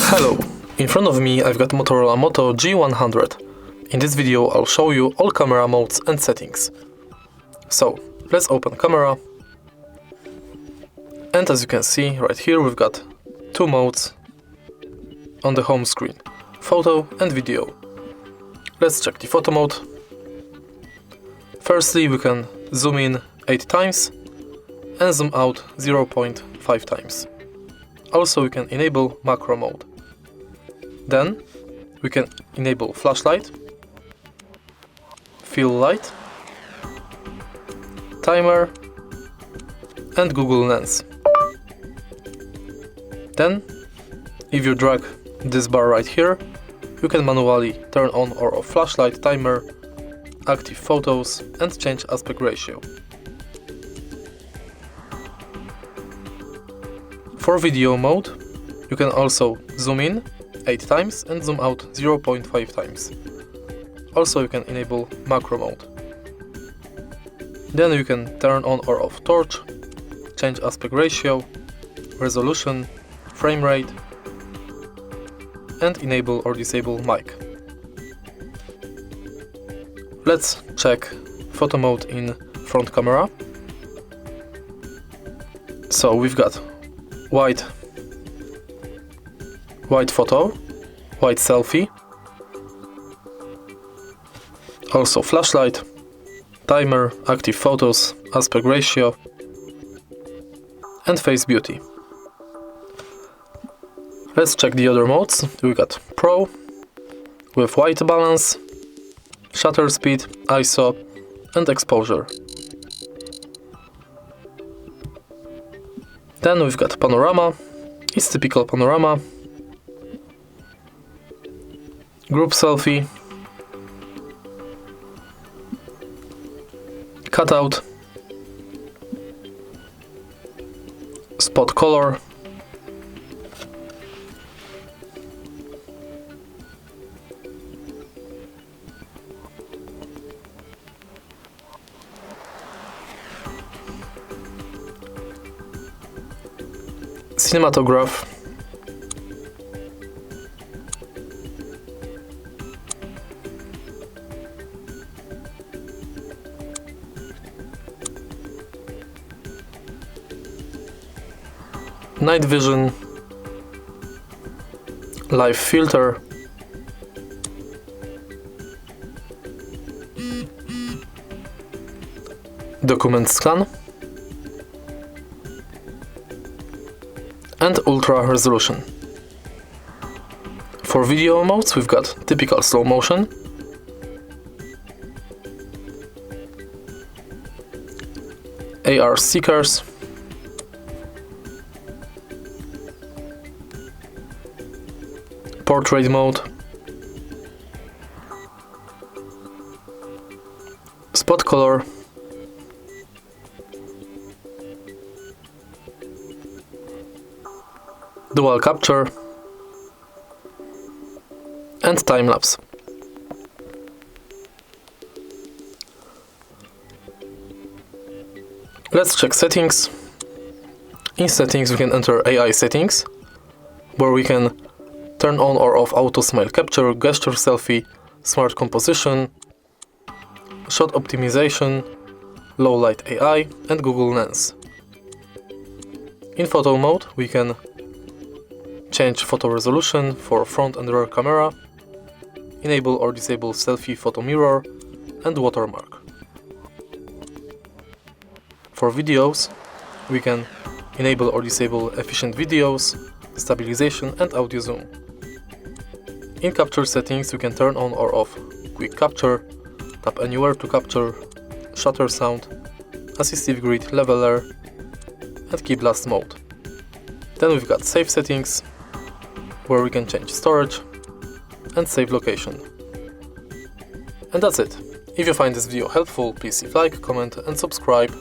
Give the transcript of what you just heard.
Hello, in front of me I've got Motorola Moto G100. In this video I'll show you all camera modes and settings. So, let's open camera. And as you can see right here we've got two modes on the home screen, photo and video. Let's check the photo mode. Firstly we can zoom in 8 times and zoom out 0.5 times. Also we can enable macro mode. Then we can enable flashlight, fill light, timer and Google Lens. Then if you drag this bar right here, you can manually turn on or off flashlight, timer, active photos and change aspect ratio. For video mode, you can also zoom in 8 times and zoom out 0.5 times. Also you can enable macro mode. Then you can turn on or off torch, change aspect ratio, resolution, frame rate and enable or disable mic. Let's check photo mode in front camera. So we've got wide photo, wide selfie, also flashlight, timer, active photos, aspect ratio and face beauty. Let's check the other modes. We got Pro with white balance, shutter speed, ISO and exposure. Then we've got panorama, it's typical panorama, group selfie, cutout, spot color, cinematograph, night vision, live filter, document scan and ultra resolution. For video modes we've got typical slow motion, AR stickers, portrait mode, spot color, dual capture and time-lapse. Let's check settings. In settings we can enter AI settings, where we can turn on or off auto smile capture, gesture selfie, smart composition, shot optimization, low light AI and Google Lens. In photo mode we can change photo resolution for front and rear camera, enable or disable selfie photo mirror and watermark. For videos we can enable or disable efficient videos, stabilization and audio zoom. In capture settings you can turn on or off quick capture, tap anywhere to capture, shutter sound, assistive grid leveler and key blast mode. Then we've got save settings, where we can change storage and save location. And that's it. If you find this video helpful, please leave like, comment and subscribe.